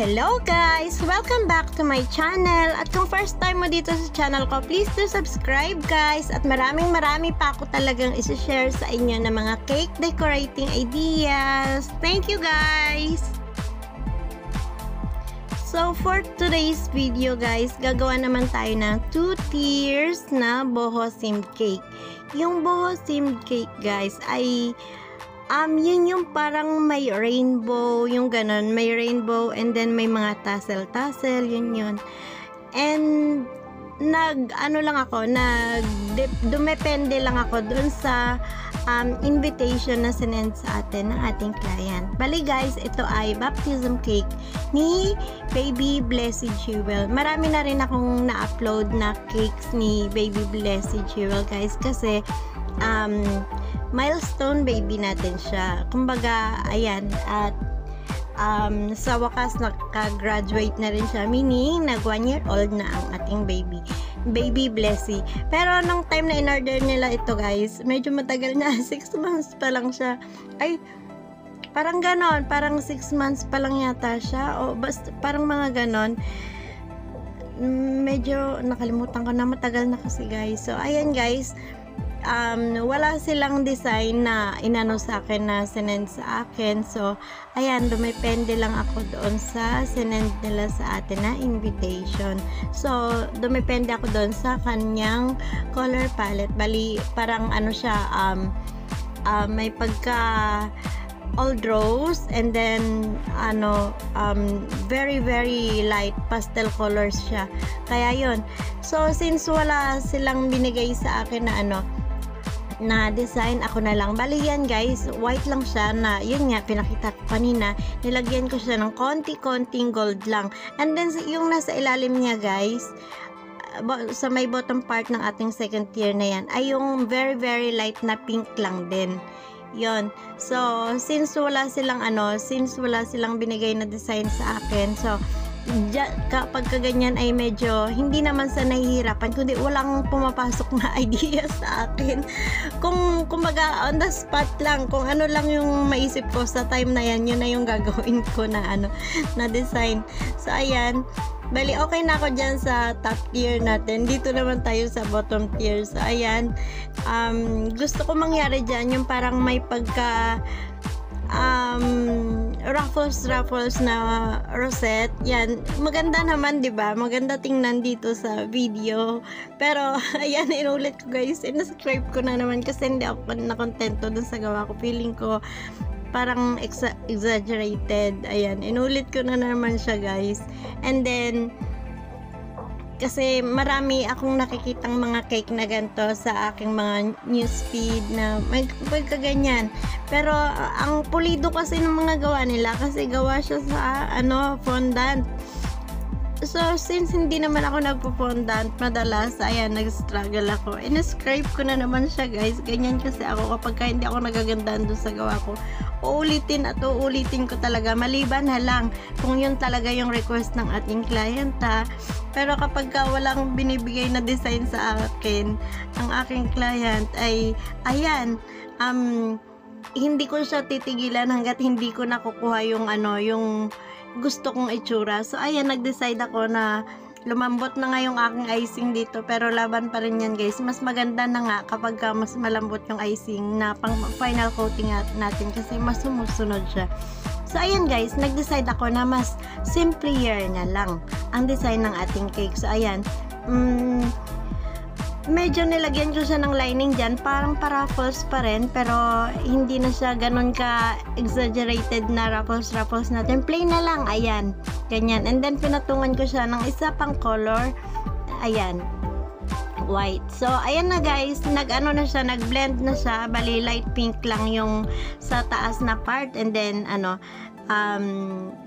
Hello guys! Welcome back to my channel. At kung first time mo dito sa channel ko, please do subscribe guys. At marami pa ako talagang isi-share sa inyo ng mga cake decorating ideas. Thank you guys! So for today's video guys, gagawa naman tayo ng 2 tiers na boho seamed cake. Yung boho seamed cake guys ay yun yung parang may rainbow, yung ganon, may rainbow and then may mga tassel, yun. And dumepende lang ako dun sa invitation na sinend sa atin ng ating client. Bali guys, ito ay baptism cake ni Baby Blessy Jewel. Marami na rin akong na-upload na cakes ni Baby Blessy Jewel guys, kasi milestone baby natin siya. Kumbaga, ayan, at sa wakas naka-graduate na rin siya, meaning nag 1 year old na ang ating Baby Blessy. Pero nung time na in-order nila ito guys, medyo matagal na, 6 months pa lang siya. Ay, parang ganon, parang 6 months pa lang yata siya, o basta parang mga ganon. Medyo nakalimutan ko na, matagal na kasi guys. So, ayan guys, wala silang design na inano sa akin, na sinend sa akin. So, ayan, dumepende lang ako doon sa sinend nila sa atin na invitation. So, dumepende ako doon sa kanyang color palette. Bali, parang ano siya, may pagka old rose and then very light pastel colors siya. Kaya yun. So, since wala silang binigay sa akin na design, ako na lang. Bali yan guys, white lang siya, na yun nga pinakita ko kanina, nilagyan ko siya ng konting gold lang. And then yung nasa ilalim niya guys, sa may bottom part ng ating second tier na yan, ay yung very light na pink lang din. Yon. So since wala silang binigay na design sa akin, so kapag kaganyan ay medyo hindi naman sa nahihirapan, kundi walang pumapasok na idea sa akin. Kumbaga on the spot lang, kung ano lang yung maisip ko sa time na yan, yun na yung gagawin ko na na design. So ayan, bali okay na ako dyan sa top tier natin. Dito naman tayo sa bottom tier. So ayan, gusto ko mangyari dyan yung parang may pagka ruffles na rosette. Yan, maganda naman, 'di ba? Maganda tingnan dito sa video. Pero ayan, inulit ko guys, in-subscribe ko na naman kasi hindi ako na-contento dun sa gawa ko. Feeling ko parang exaggerated. Ayan, inulit ko na naman siya guys. And then kasi marami akong nakikitang mga cake na ganito sa aking mga newsfeed na may kaganyan. Pero ang pulido kasi ng mga gawa nila, kasi gawa siya sa fondant. So since hindi naman ako nagpo-fondant madalas, ayan, nag-struggle ako. In-scribe ko na naman siya guys. Ganyan kasi ako kapag hindi ako nagagandaan doon sa gawa ko. Uulitin ko talaga, maliban na lang kung yun talaga yung request ng ating client ha. Pero kapag walang binibigay na design sa akin ang aking client, ay ayan, hindi ko siya titigilan hanggat hindi ko nakukuha yung yung gusto kong itsura. So ayan, nag-decide ako na lumambot na nga yung aking icing dito, pero laban pa rin yan guys. Mas maganda na nga kapag mas malambot yung icing na pang final coating natin, kasi mas sumusunod siya. So ayan guys, nag-decide ako na mas simpler na lang ang design ng ating cake. So ayan, medyo nilagyan ko siya ng lining dyan, parang pa-ruffles pa rin, pero hindi na siya ganun ka exaggerated na ruffles natin. Plain na lang, ayan, ganyan. And then pinatungan ko siya ng isa pang color, ayan, white. So ayan na guys, nag-blend na siya. Bali light pink lang yung sa taas na part, and then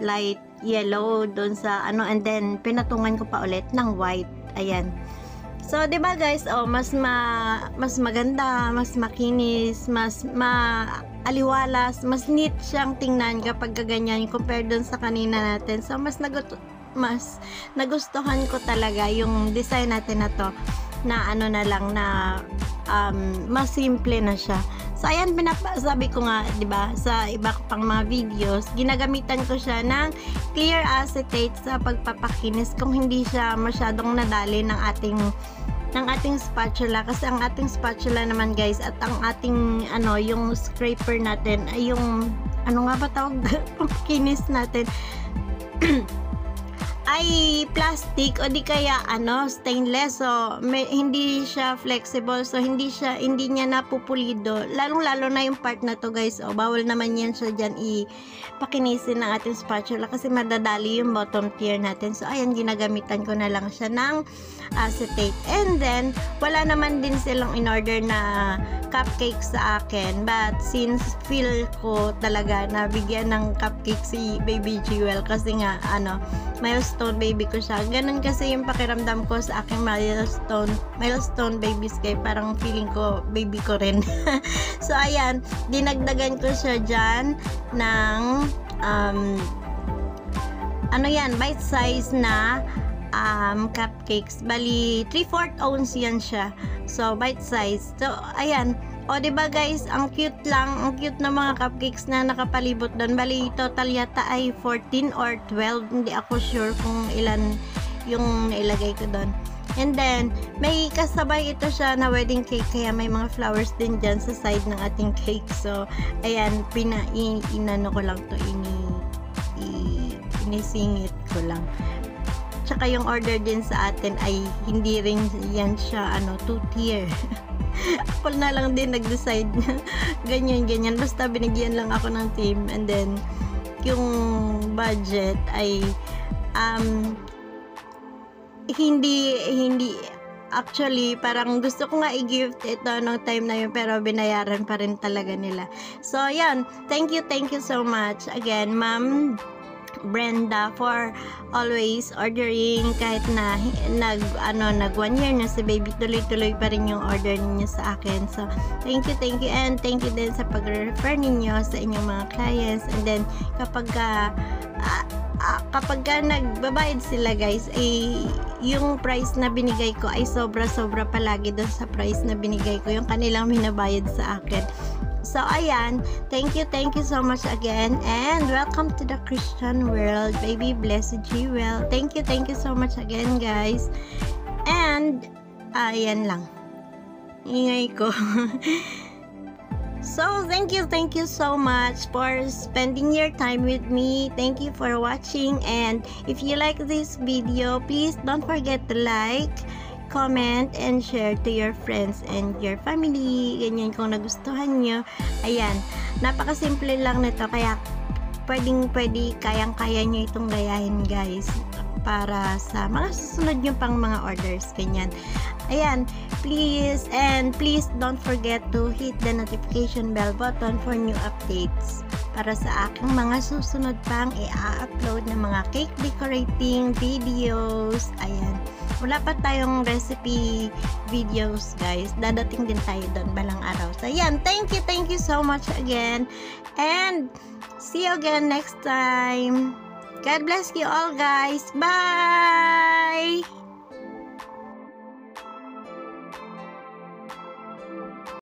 light yellow doon sa and then pinatungan ko pa ulit ng white. Ayan. So, 'di ba guys, mas maganda, mas makinis, mas aliwalas, mas neat siyang tingnan kapag ganyan compared dun sa kanina natin. So, mas nagustuhan ko talaga yung design natin na to, na na lang na mas simple na siya. So, ayan, sabi ko nga, di ba, sa iba pang mga videos, ginagamitan ko siya ng clear acetate sa pagpapakinis kung hindi siya masyadong nadali ng ating spatula, kasi ang ating spatula naman guys at ang ating yung scraper natin ay yung nga ba tawag kinis natin ay plastic o di kaya stainless, so hindi siya flexible, so hindi niya napupulido, lalong-lalo na yung part na to guys. Bawal naman yan siya dyan ipakinisin ng ating spatula kasi madadali yung bottom tier natin. So ayan, ginagamitan ko na lang siya ng acetate. And then wala naman din silang in order na cupcake sa akin, but since feel ko talaga na bigyan ng cupcake si Baby Jewel kasi nga milestone baby ko siya. Ganun kasi yung pakiramdam ko sa aking milestone babies, kaya parang feeling ko baby ko rin. So ayan, dinagdagan ko siya dyan ng bite size na cupcakes. Bali 3/4 ounce yan siya. So bite size. So ayan, diba guys, ang cute ng mga cupcakes na nakapalibot doon. Bali total yata ay 14 or 12, hindi ako sure kung ilan yung nailagay ko doon. And then may kasabay ito siya na wedding cake, kaya may mga flowers din dyan sa side ng ating cake. So ayan, inano ko lang to, inisingit ko lang. Tsaka yung order din sa atin ay hindi rin yan siya 2-tier. Ako na lang din nag-decide na ganyan. Basta binigyan lang ako ng team, and then yung budget ay hindi actually, parang gusto ko nga i-gift ito ng time na yun, pero binayaran pa rin talaga nila. So yan, thank you so much again, Ma'am Brenda, for always ordering. Kahit na nag 1 year na si baby, tuloy pa rin yung order ninyo sa akin. So thank you, and thank you din sa pag-refer ninyo sa inyong mga clients. And then kapag nagbabayad sila guys, yung price na binigay ko ay sobra palagi doon sa price na binigay ko yung kanilang binabayad sa akin. So ayan, thank you so much again, and welcome to the Christian world, Baby Blessed Jewel. Thank you so much again guys. And ayan lang, ingay ko. So thank you so much for spending your time with me. Thank you for watching, and if you like this video, please don't forget to like, comment, and share to your friends and your family. Ganyan kung nagustuhan nyo. Ayan, napakasimple lang nito, kaya kayang-kaya nyo itong gayahin guys, para sa mga susunod nyo pang mga orders. Ganyan. Ayan, please don't forget to hit the notification bell button for new updates para sa aking mga susunod pang i-upload na mga cake decorating videos. Ayan, wala pa tayong recipe videos guys, dadating din tayo doon balang araw. So ayan, thank you so much again, and see you again next time. God bless you all guys. Bye!